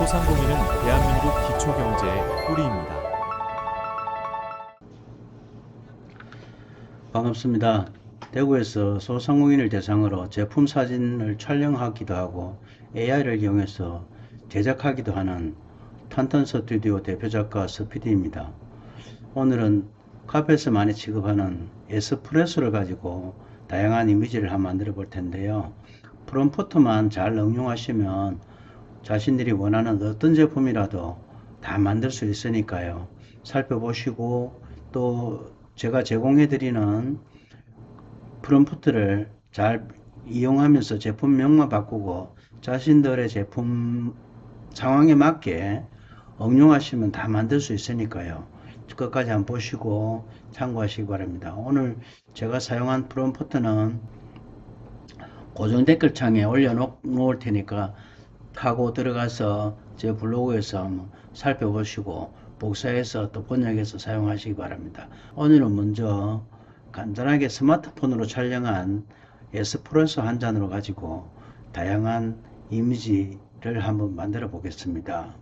소상공인은 대한민국 기초경제의 뿌리입니다. 반갑습니다. 대구에서 소상공인을 대상으로 제품 사진을 촬영하기도 하고 AI를 이용해서 제작하기도 하는 탄탄 스튜디오 대표 작가 스피디입니다. 오늘은 카페에서 많이 취급하는 에스프레소를 가지고 다양한 이미지를 한번 만들어 볼 텐데요. 프롬프트만 잘 응용하시면 자신들이 원하는 어떤 제품이라도 다 만들 수 있으니까요. 살펴보시고 또 제가 제공해 드리는 프롬프트를 잘 이용하면서 제품명만 바꾸고 자신들의 제품 상황에 맞게 응용하시면 다 만들 수 있으니까요. 끝까지 한번 보시고 참고하시기 바랍니다. 오늘 제가 사용한 프롬프트는 고정 댓글창에 올려놓을 테니까 하고 들어가서 제 블로그에서 한번 살펴보시고 복사해서 또 번역해서 사용하시기 바랍니다. 오늘은 먼저 간단하게 스마트폰으로 촬영한 에스프레소 한 잔으로 가지고 다양한 이미지를 한번 만들어 보겠습니다.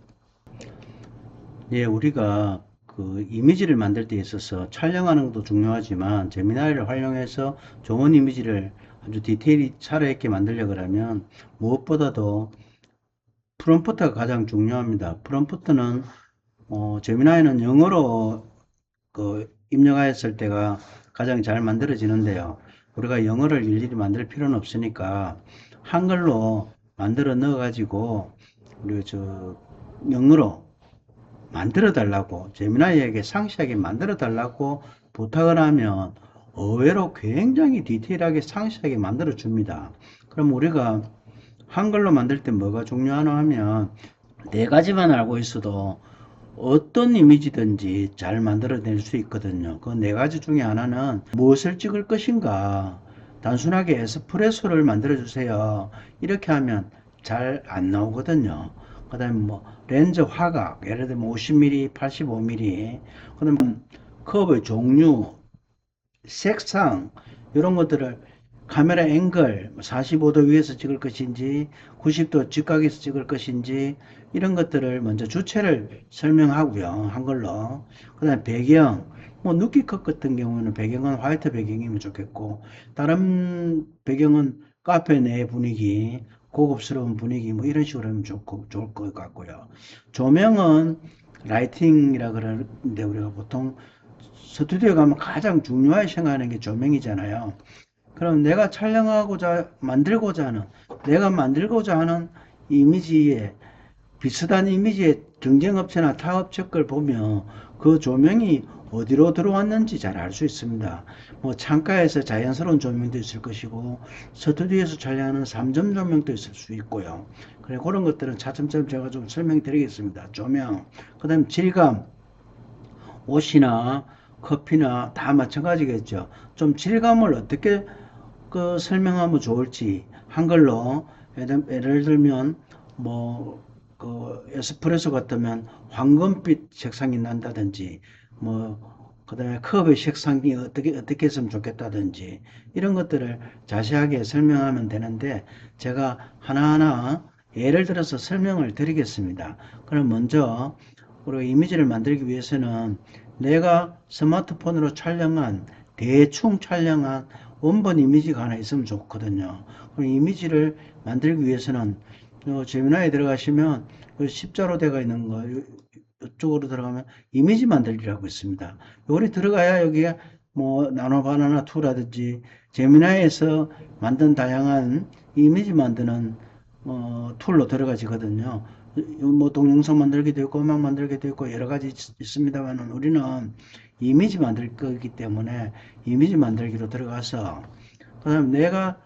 예, 우리가 그 이미지를 만들 때 있어서 촬영하는 것도 중요하지만 제미나이를 활용해서 좋은 이미지를 아주 디테일이 살아있게 만들려고 하면 무엇보다도 프롬프트가 가장 중요합니다. 프롬프트는 제미나이는 영어로 입력하였을 때가 가장 잘 만들어지는데요. 우리가 영어를 일일이 만들 필요는 없으니까 한글로 만들어 넣어 가지고 우리 영어로 만들어 달라고 제미나이에게 상세하게 만들어 달라고 부탁을 하면 의외로 굉장히 디테일하게 상세하게 만들어 줍니다. 그럼 우리가 한글로 만들 때 뭐가 중요하나 하면 네 가지만 알고 있어도 어떤 이미지든지 잘 만들어낼 수 있거든요. 그 네 가지 중에 하나는 무엇을 찍을 것인가. 단순하게 에스프레소를 만들어 주세요. 이렇게 하면 잘 안 나오거든요. 그 다음에 렌즈 화각, 예를 들면 50mm, 85mm, 그 다음에 컵의 종류, 색상, 이런 것들을 카메라 앵글 45도 위에서 찍을 것인지 90도 직각에서 찍을 것인지 이런 것들을 먼저 주체를 설명하고요. 한글로. 그 다음에 배경, 누키컷 같은 경우는 배경은 화이트 배경이면 좋겠고 다른 배경은 카페 내 분위기, 고급스러운 분위기 이런 식으로 하면 좋을 것 같고요. 조명은 라이팅이라 그러는데 우리가 보통 스튜디오 가면 가장 중요하게 생각하는 게 조명이잖아요. 그럼 내가 내가 만들고자 하는 이미지에 비슷한 이미지의 경쟁업체나 타업체 걸 보면 그 조명이 어디로 들어왔는지 잘 알 수 있습니다. 창가에서 자연스러운 조명도 있을 것이고 스튜디오에서 촬영하는 3점 조명도 있을 수 있고요. 그래 그런 것들은 차츰차츰 제가 좀 설명드리겠습니다. 조명, 그 다음 질감, 옷이나 커피나 다 마찬가지겠죠. 좀 질감을 어떻게 설명하면 좋을지 한글로 예를 들면 에스프레소 같으면 황금빛 색상이 난다든지 그다음에 컵의 색상이 어떻게 했으면 좋겠다든지 이런 것들을 자세하게 설명하면 되는데 제가 하나하나 예를 들어서 설명을 드리겠습니다. 그럼 먼저 우리 이미지를 만들기 위해서는 내가 스마트폰으로 대충 촬영한 원본 이미지가 하나 있으면 좋거든요. 그럼 이미지를 만들기 위해서는 제미나이에 들어가시면 십자로 되어 있는 거 이쪽으로 들어가면 이미지 만들기라고 있습니다. 여기 들어가야 여기에 나노 바나나 2라든지 제미나이에서 만든 다양한 이미지 만드는 툴로 들어가지거든요. 동영상 만들기도 있고 음악 만들기도 있고 여러 가지 있습니다만 우리는 이미지 만들 거기 때문에 이미지 만들기로 들어가서 그다음 내가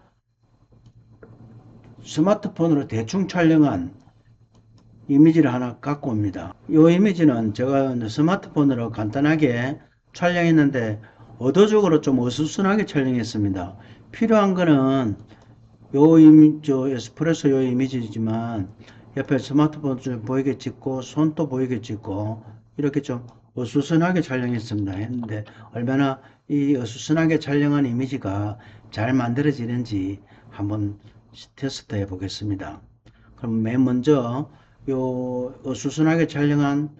스마트폰으로 대충 촬영한 이미지를 하나 갖고 옵니다. 이 이미지는 제가 스마트폰으로 간단하게 촬영했는데 의도적으로 좀 어수선하게 촬영했습니다. 필요한 거는 에스프레소 요 이미지지만 옆에 스마트폰 좀 보이게 찍고 손도 보이게 찍고 이렇게 좀 어수선하게 촬영했습니다. 했는데 얼마나 이 어수선하게 촬영한 이미지가 잘 만들어지는지 한번 테스트 해 보겠습니다. 그럼 맨 먼저 요 어수선하게 촬영한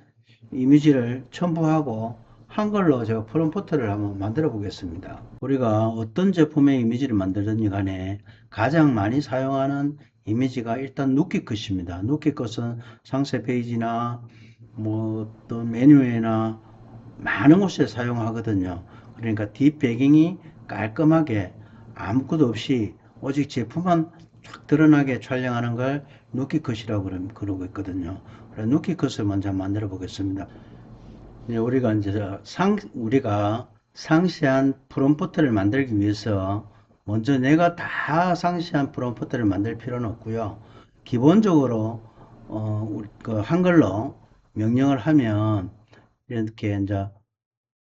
이미지를 첨부하고 한글로 제가 프롬프트를 한번 만들어 보겠습니다. 우리가 어떤 제품의 이미지를 만들든지 간에 가장 많이 사용하는 이미지가 일단 누키컷입니다. 누키컷은 상세 페이지나 뭐 어떤 메뉴에나 많은 곳에 사용하거든요. 그러니까 뒷 배경이 깔끔하게 아무것도 없이 오직 제품만 쫙 드러나게 촬영하는 걸 누키컷이라고 그러고 있거든요. 그래서 누키컷을 먼저 만들어 보겠습니다. 우리가 상세한 프롬프트를 만들기 위해서 먼저 내가 다 상세한 프롬프트를 만들 필요는 없고요. 기본적으로 우리 그 한글로 명령을 하면 이렇게 이제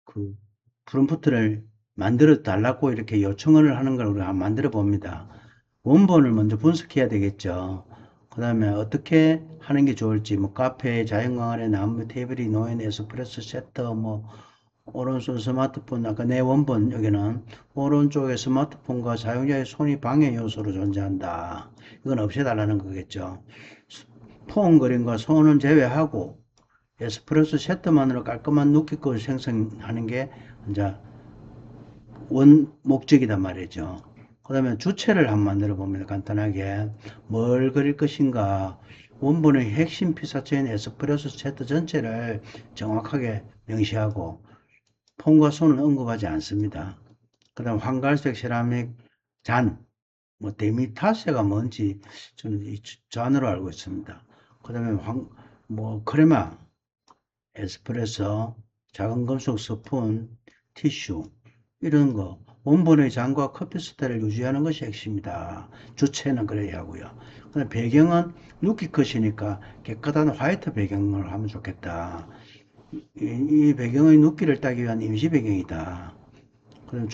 그 프롬프트를 만들어 달라고 이렇게 요청을 하는 걸 우리가 만들어 봅니다. 원본을 먼저 분석해야 되겠죠. 그 다음에 어떻게 하는 게 좋을지, 뭐, 카페, 자연광 아래 나무 테이블이 놓인 에스프레소 세트, 뭐, 오른손 스마트폰, 아까 내 원본, 여기는 오른쪽에 스마트폰과 사용자의 손이 방해 요소로 존재한다. 이건 없애달라는 거겠죠. 폰 그림과 손은 제외하고, 에스프레소 세트만으로 깔끔한 누키컷을 생성하는 게, 이제, 원 목적이단 말이죠. 그 다음에 주체를 한번 만들어 봅니다. 간단하게 뭘 그릴 것인가, 원본의 핵심 피사체인 에스프레소 세트 전체를 정확하게 명시하고 폰과 손을 언급하지 않습니다. 그 다음 황갈색 세라믹 잔, 뭐 데미타세가 뭔지 저는 이 잔으로 알고 있습니다. 그 다음에 뭐 크레마, 에스프레소, 작은 금속 스푼, 티슈 이런 거 원본의 잔과 커피 스타일을 유지하는 것이 핵심이다. 주체는 그래야 하고요. 그다음 배경은 누키컷이니까 깨끗한 화이트 배경을 하면 좋겠다. 이 배경의 누키를 따기 위한 임시 배경이다. 그다음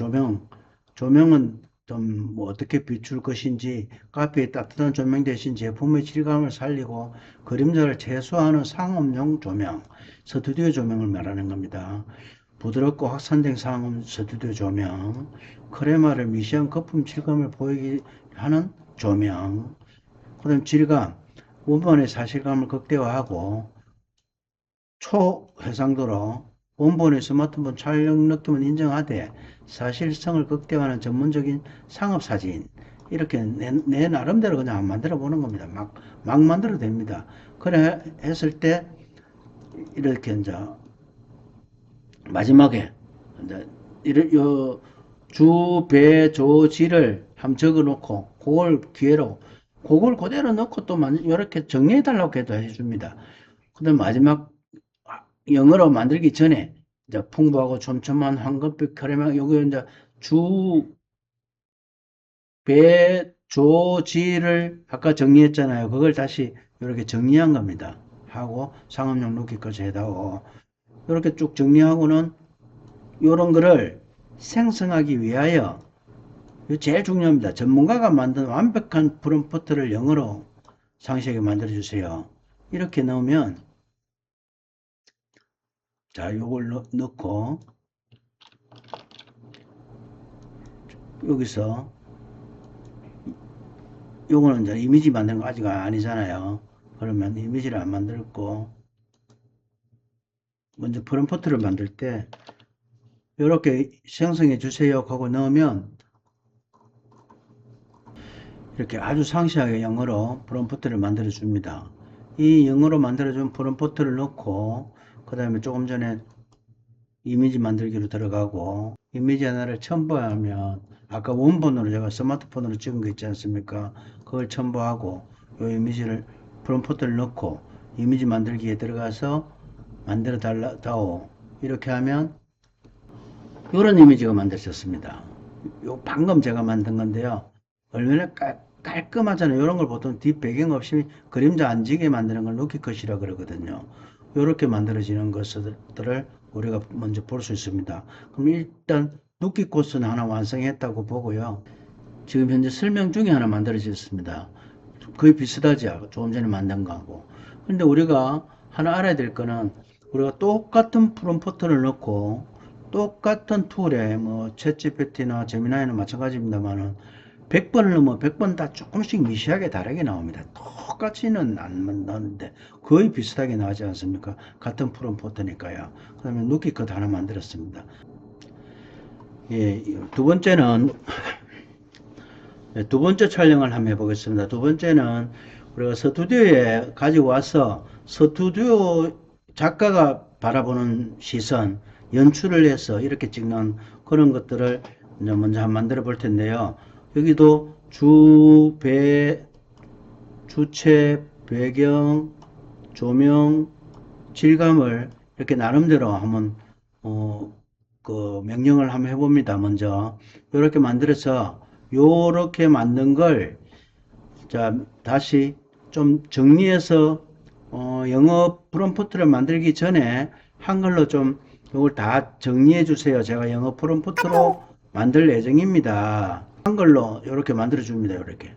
조명은 좀 뭐 어떻게 비출 것인지 카페에 따뜻한 조명 대신 제품의 질감을 살리고 그림자를 최소화하는 상업용 조명, 스튜디오 조명을 말하는 겁니다. 부드럽고 확산된 상업 스튜디오 조명, 크레마를 미시한 거품 질감을 보이게 하는 조명, 그 다음 질감, 원본의 사실감을 극대화하고 초해상도로 원본의 스마트폰 촬영 느낌을 인정하되 사실성을 극대화하는 전문적인 상업사진, 이렇게 내 나름대로 그냥 만들어 보는 겁니다. 막 만들어도 됩니다. 그래 했을 때 이렇게 이제 마지막에 이제 주, 배, 조, 지를 한번 적어 놓고 그걸 기회로 그걸 그대로 넣고 또 이렇게 정리해 달라고 해도 해줍니다. 근데 마지막 영어로 만들기 전에 이제 풍부하고 촘촘한 황금빛 크레마 요거 이제 주, 배, 조, 지를 아까 정리했잖아요. 그걸 다시 이렇게 정리한 겁니다. 하고 상업용 루키까지 해다오. 이렇게 쭉 정리하고는 이런 거를 생성하기 위하여 제일 중요합니다. 전문가가 만든 완벽한 프롬프트를 영어로 상세하게 만들어 주세요. 이렇게 넣으면 자 요걸 넣고 여기서 요거는 이제 이미지 만드는 거 아직 아니잖아요. 그러면 이미지를 안 만들고 먼저 프롬프트를 만들 때 이렇게 생성해 주세요 하고 넣으면 이렇게 아주 상세하게 영어로 프롬프트를 만들어 줍니다. 이 영어로 만들어 준 프롬프트를 넣고 그 다음에 조금 전에 이미지 만들기로 들어가고 이미지 하나를 첨부하면 아까 원본으로 제가 스마트폰으로 찍은 거 있지 않습니까? 그걸 첨부하고 이 이미지를 프롬프트를 넣고 이미지 만들기에 들어가서 만들어 달라고 이렇게 하면 이런 이미지가 만들어졌습니다. 요 방금 제가 만든 건데요. 얼마나 깔끔하잖아요. 이런 걸 보통 뒷 배경 없이 그림자 안 지게 만드는 걸 루키컷이라 그러거든요. 이렇게 만들어지는 것들을 우리가 먼저 볼 수 있습니다. 그럼 일단 누키꽃은 하나 완성했다고 보고요. 지금 현재 설명 중에 하나 만들어졌습니다. 거의 비슷하죠. 조금 전에 만든 거하고. 근데 우리가 하나 알아야 될 거는 우리가 똑같은 프롬프트를 넣고 똑같은 툴에 뭐 챗GPT나 제미나이는 마찬가지입니다만은 100번을 넣으면 100번 다 조금씩 미세하게 다르게 나옵니다. 똑같이는 안 나오는데 거의 비슷하게 나오지 않습니까? 같은 프롬포트니까요. 그 다음에 누키컷 하나 만들었습니다. 예, 두 번째는 두 번째 촬영을 한번 해보겠습니다. 두 번째는 우리가 스튜디오에 가지고 와서 스튜디오 작가가 바라보는 시선, 연출을 해서 이렇게 찍는 그런 것들을 이제 먼저 한번 만들어 볼 텐데요. 여기도 주체, 배경, 조명, 질감을 이렇게 나름대로 한번 그 명령을 한번 해봅니다. 먼저 이렇게 만들어서 요렇게 만든 걸 자 다시 좀 정리해서 영어 프롬프트를 만들기 전에 한글로 좀 이걸 다 정리해 주세요. 제가 영어 프롬프트로 만들 예정입니다. 한글로 이렇게 만들어 줍니다. 이렇게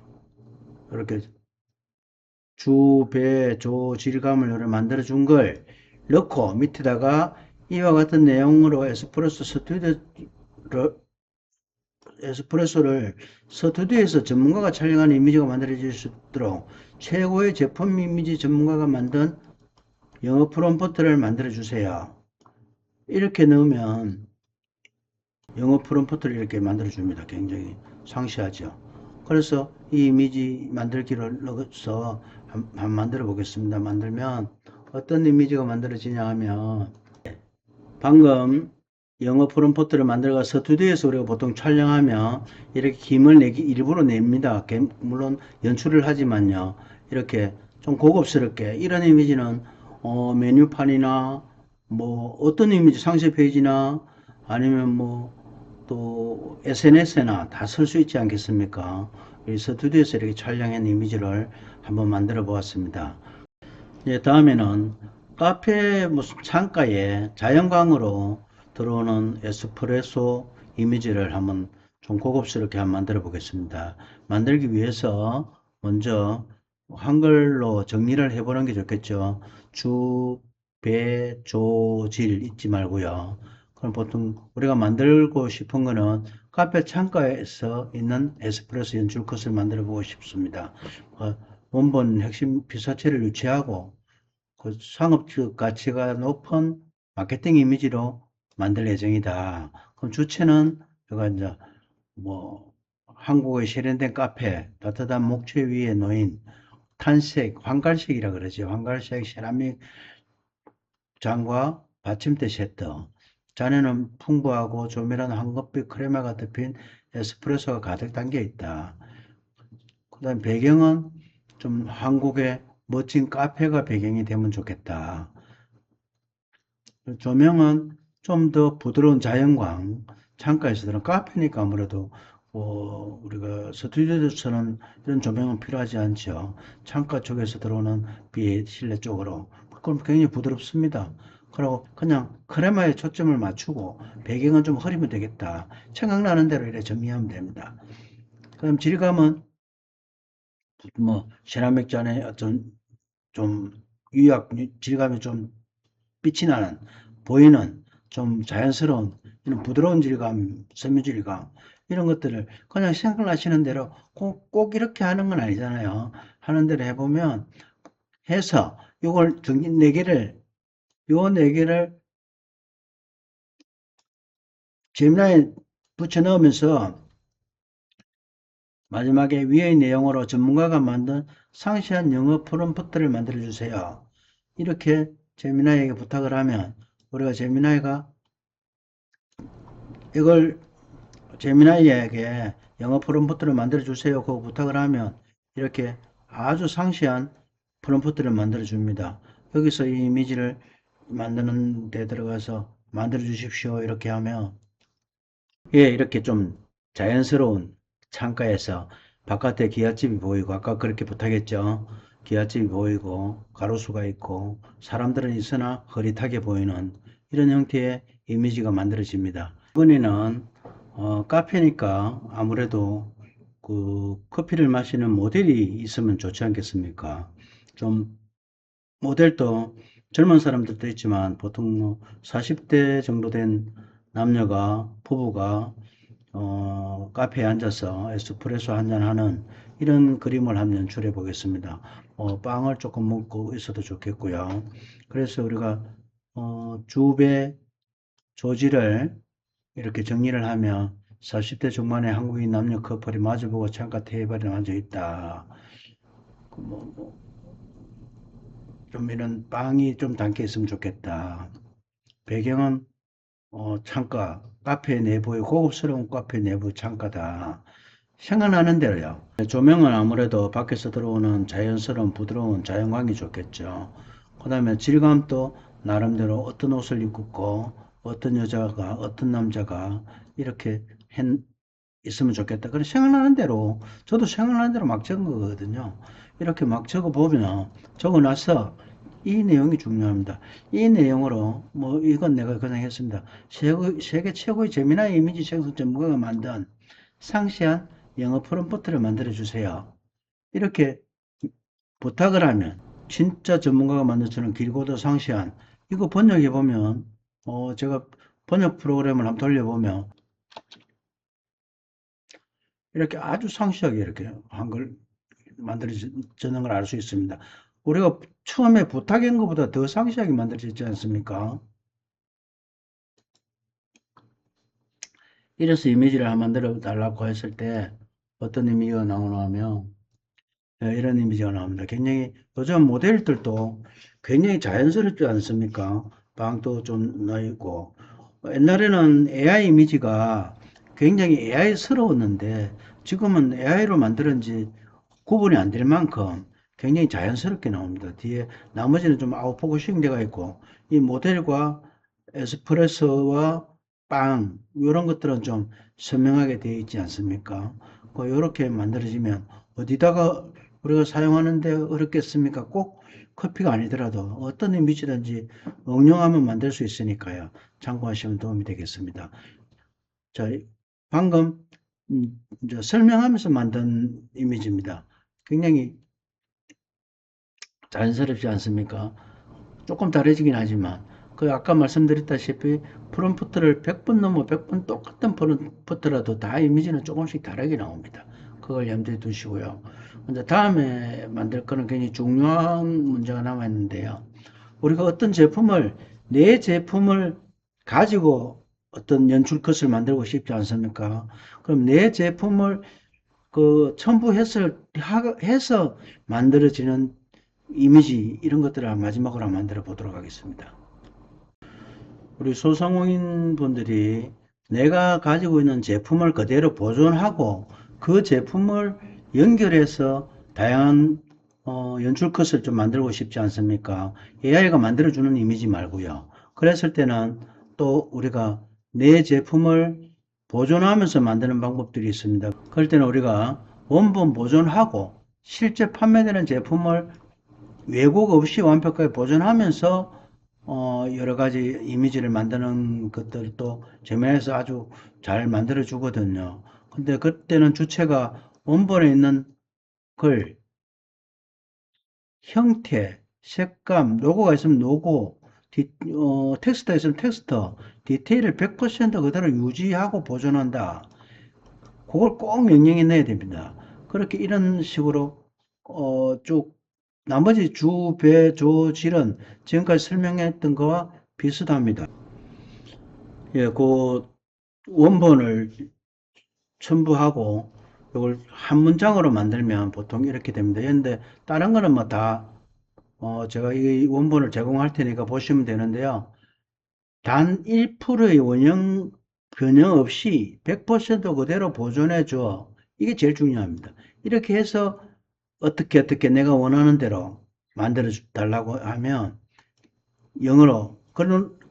주, 배, 조, 질감을 이렇게 만들어 준 걸 넣고 밑에다가 이와 같은 내용으로 에스프레소를 스튜디오에서 전문가가 촬영한 이미지가 만들어질 수 있도록 최고의 제품 이미지 전문가가 만든 영어 프롬프트를 만들어 주세요. 이렇게 넣으면 영어 프롬프트를 이렇게 만들어 줍니다. 굉장히 상세하죠. 그래서 이 이미지 만들기를 넣어서 한번 만들어 보겠습니다. 만들면 어떤 이미지가 만들어지냐 하면 방금 영어 프롬프트를 만들어가 스튜디오에서 우리가 보통 촬영하면 이렇게 김을 일부러 냅니다. 물론 연출을 하지만요. 이렇게 좀 고급스럽게 이런 이미지는 메뉴판이나 뭐 어떤 이미지 상세 페이지나 아니면 뭐 또 SNS나 다 쓸 수 있지 않겠습니까? 이 스튜디오에서 이렇게 촬영한 이미지를 한번 만들어 보았습니다. 예, 다음에는 카페 무슨 창가에 자연광으로 들어오는 에스프레소 이미지를 한번 좀 고급스럽게 한번 만들어 보겠습니다. 만들기 위해서 먼저 한글로 정리를 해보는 게 좋겠죠. 주, 배, 조, 질 잊지 말고요. 그럼 보통 우리가 만들고 싶은 거는 카페 창가에서 있는 에스프레소 연출 컷을 만들어 보고 싶습니다. 원본 핵심 피사체를 유치하고 그 상업적 가치가 높은 마케팅 이미지로 만들 예정이다. 그럼 주체는 제가 이제 뭐 한국의 세련된 카페, 따뜻한 목재 위에 놓인 탄색, 황갈색이라 그러죠. 황갈색 세라믹 잔과 받침대 세트. 잔에는 풍부하고 조밀한 황급빛 크레마가 덮인 에스프레소가 가득 담겨 있다. 그 다음 배경은 좀 한국의 멋진 카페가 배경이 되면 좋겠다. 조명은 좀 더 부드러운 자연광, 창가에서는 카페니까 아무래도 우리가 스튜디오에서는 이런 조명은 필요하지 않죠. 창가 쪽에서 들어오는 빛 실내 쪽으로 그럼 굉장히 부드럽습니다. 그리고 그냥 크레마에 초점을 맞추고 배경은 좀 흐리면 되겠다. 생각나는 대로 이렇게 정리하면 됩니다. 그럼 질감은 뭐 세라믹 잔에 어떤 좀 유약 질감이 좀 빛이 나는 보이는 좀 자연스러운 이런 부드러운 질감, 섬유 질감 이런 것들을 그냥 생각나시는 대로 꼭 이렇게 하는 건 아니잖아요. 하는 대로 해보면 해서 요걸 요 네 개를 제미나에 붙여 넣으면서 마지막에 위의 내용으로 전문가가 만든 상세한 영어 프롬프트를 만들어 주세요. 이렇게 제미나이에게 부탁을 하면 우리가 제미나이가 이걸 제미나이에게 영어 프롬프트를 만들어 주세요. 그 부탁을 하면 이렇게 아주 상세한 프롬프트를 만들어 줍니다. 여기서 이 이미지를 만드는 데 들어가서 만들어 주십시오. 이렇게 하면 예, 이렇게 좀 자연스러운 창가에서 바깥에 기와집이 보이고 아까 그렇게 부탁했죠. 기와집이 보이고 가로수가 있고 사람들은 있으나 흐릿하게 보이는 이런 형태의 이미지가 만들어집니다. 이번에는 카페니까 아무래도 그 커피를 마시는 모델이 있으면 좋지 않겠습니까? 좀 모델도 젊은 사람들도 있지만 보통 40대 정도 된 남녀가 부부가 카페에 앉아서 에스프레소 한잔 하는 이런 그림을 한번 연출해 보겠습니다. 빵을 조금 먹고 있어도 좋겠고요. 그래서 우리가 주배 조지를 이렇게 정리를 하면 40대 중반의 한국인 남녀 커플이 마주보고 창가 테이블에 앉아 있다. 좀 이런 빵이 좀 담겨 있으면 좋겠다. 배경은 창가, 카페 내부의 고급스러운 카페 내부 창가다. 생각나는 대로요. 조명은 아무래도 밖에서 들어오는 자연스러운 부드러운 자연광이 좋겠죠. 그 다음에 질감도 나름대로 어떤 옷을 입고 어떤 여자가 어떤 남자가 이렇게 있으면 좋겠다. 그래 생각나는 대로 저도 생각나는 대로 막 적은 거거든요. 이렇게 막 적어 보면 적어 놔서 이 내용이 중요합니다. 이 내용으로 뭐 이건 내가 그냥 했습니다. 세계 최고의 재미난 이미지 생성 전문가가 만든 상세한 영어 프롬프트를 만들어 주세요. 이렇게 부탁을 하면 진짜 전문가가 만들어주는 길고도 상세한 이거 번역해 보면 제가 번역 프로그램을 한번 돌려보면 이렇게 아주 상세하게 이렇게 한글 만들어지는 걸 알 수 있습니다. 우리가 처음에 부탁한 것보다 더 상세하게 만들어지지 않습니까? 이래서 이미지를 한번 만들어 달라고 했을 때 어떤 이미지가 나오나 하면 이런 이미지가 나옵니다. 굉장히 요즘 모델들도 굉장히 자연스럽지 않습니까? 방도 좀 나있고 옛날에는 AI 이미지가 굉장히 AI스러웠는데 지금은 AI로 만들었는지 구분이 안 될 만큼 굉장히 자연스럽게 나옵니다. 뒤에 나머지는 좀 아웃포커싱 되어 있고 이 모델과 에스프레소와 빵 이런 것들은 좀 선명하게 되어 있지 않습니까? 이렇게 만들어지면 어디다가 우리가 사용하는데 어렵겠습니까? 꼭 커피가 아니더라도 어떤 이미지든지 응용하면 만들 수 있으니까요. 참고하시면 도움이 되겠습니다. 자, 방금 이제 설명하면서 만든 이미지입니다. 굉장히 자연스럽지 않습니까? 조금 다르지긴 하지만 그 아까 말씀드렸다시피 프롬프트를 100번 넘어 100번 똑같은 프롬프트라도 다 이미지는 조금씩 다르게 나옵니다. 그걸 염두에 두시고요. 이제 다음에 만들 거는 굉장히 중요한 문제가 남아 있는데요. 우리가 어떤 제품을 내 제품을 가지고 어떤 연출 컷을 만들고 싶지 않습니까? 그럼 내 제품을 그 첨부해서 해서 만들어지는 이미지 이런 것들을 마지막으로 만들어 보도록 하겠습니다. 우리 소상공인 분들이 내가 가지고 있는 제품을 그대로 보존하고 그 제품을 연결해서 다양한 연출 컷을 좀 만들고 싶지 않습니까? AI가 만들어주는 이미지 말고요. 그랬을 때는 또 우리가 내 제품을 보존하면서 만드는 방법들이 있습니다. 그럴 때는 우리가 원본 보존하고 실제 판매되는 제품을 왜곡 없이 완벽하게 보존하면서 여러 가지 이미지를 만드는 것들도 제면에서 아주 잘 만들어 주거든요. 근데 그때는 주체가 원본에 있는 글, 형태, 색감, 로고가 있으면 로고, 텍스트가 있으면 텍스트, 디테일을 100% 그대로 유지하고 보존한다. 그걸 꼭 명령에 넣어야 됩니다. 그렇게 이런 식으로 쭉 나머지 주, 배, 조, 질은 지금까지 설명했던 거와 비슷합니다. 예, 그 원본을 첨부하고 이걸 한 문장으로 만들면 보통 이렇게 됩니다. 그런데 다른 거는 뭐 다 제가 이 원본을 제공할 테니까 보시면 되는데요. 단 1%의 원형 변형 없이 100% 그대로 보존해 줘. 이게 제일 중요합니다. 이렇게 해서 어떻게 내가 원하는 대로 만들어 달라고 하면 영어로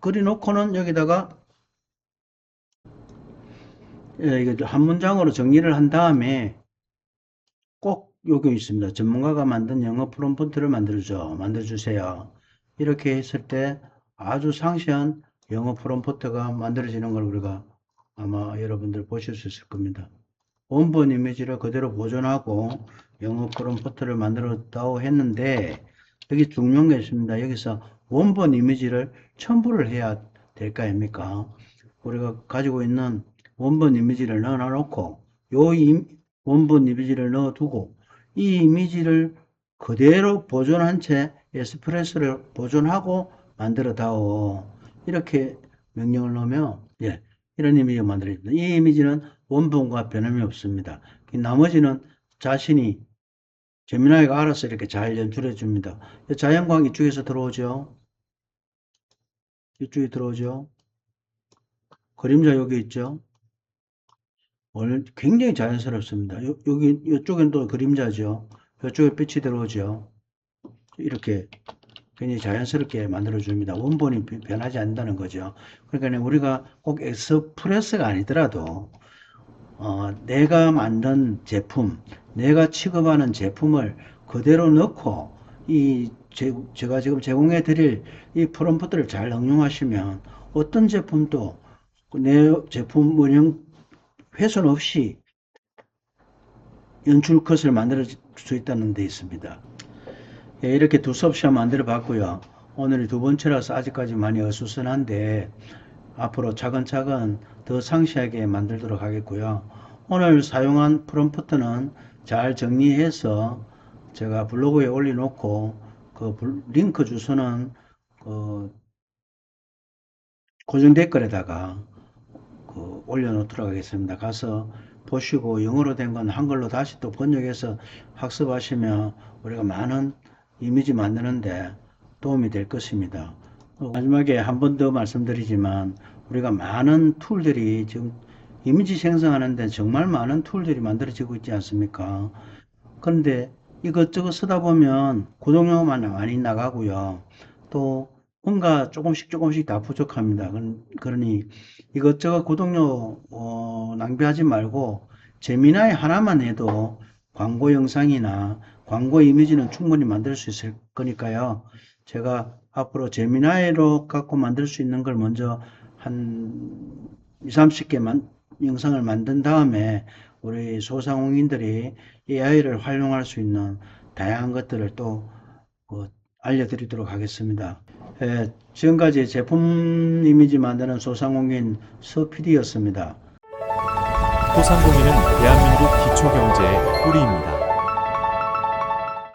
그리 놓고는 여기다가 이게 한 문장으로 정리를 한 다음에 꼭 여기 있습니다. 전문가가 만든 영어 프롬프트를 만들어 주세요. 이렇게 했을 때 아주 상세한 영어 프롬프트가 만들어지는 걸 우리가 아마 여러분들 보실 수 있을 겁니다. 원본 이미지를 그대로 보존하고 영어 프롬프트를 만들었다고 했는데 여기 중요한 게 있습니다. 여기서 원본 이미지를 첨부를 해야 될 거 아닙니까? 우리가 가지고 있는 원본 이미지를 넣어 놓고 원본 이미지를 넣어 두고 이 이미지를 그대로 보존한 채 에스프레소를 보존하고 만들어 다오. 이렇게 명령을 넣으면 이런 이미지가 만들어집니다. 이 이미지는 원본과 변함이 없습니다. 나머지는 자신이 제미나이가 알아서 이렇게 잘 연출해 줍니다. 자연광 이쪽에서 들어오죠. 이쪽에 들어오죠. 그림자 여기 있죠. 오늘 굉장히 자연스럽습니다. 여기 이쪽엔 또 그림자죠. 이쪽에 빛이 들어오죠. 이렇게 굉장히 자연스럽게 만들어줍니다. 원본이 변하지 않는다는 거죠. 그러니까 우리가 꼭 에스프레소가 아니더라도 내가 만든 제품, 내가 취급하는 제품을 그대로 넣고 제가 지금 제공해 드릴 이 프롬프트를 잘 응용하시면 어떤 제품도 내 제품 원형 훼손 없이 연출 컷을 만들 수 있다는 데 있습니다. 이렇게 두 수업 시간 만들어 봤고요. 오늘이 두 번째라서 아직까지 많이 어수선한데 앞으로 차근차근 더 상세하게 만들도록 하겠고요. 오늘 사용한 프롬프트는 잘 정리해서 제가 블로그에 올려놓고 그 링크 주소는 고정 댓글에다가 올려놓도록 하겠습니다. 가서 보시고 영어로 된 건 한글로 다시 또 번역해서 학습하시면 우리가 많은 이미지 만드는데 도움이 될 것입니다. 마지막에 한 번 더 말씀드리지만 우리가 많은 툴들이 지금 이미지 생성하는데 정말 많은 툴들이 만들어지고 있지 않습니까? 그런데 이것저것 쓰다 보면 구독료만 많이 나가고요. 또 뭔가 조금씩 다 부족합니다. 그러니 이것저것 구독료 낭비하지 말고 제미나이 하나만 해도 광고 영상이나 광고 이미지는 충분히 만들 수 있을 거니까요. 제가 앞으로 제미나이로 갖고 만들 수 있는 걸 먼저 한 20-30개 영상을 만든 다음에 우리 소상공인들이 AI를 활용할 수 있는 다양한 것들을 또 알려드리도록 하겠습니다. 지금까지 제품 이미지 만드는 소상공인 서PD였습니다. 소상공인은 대한민국 기초경제의 뿌리입니다.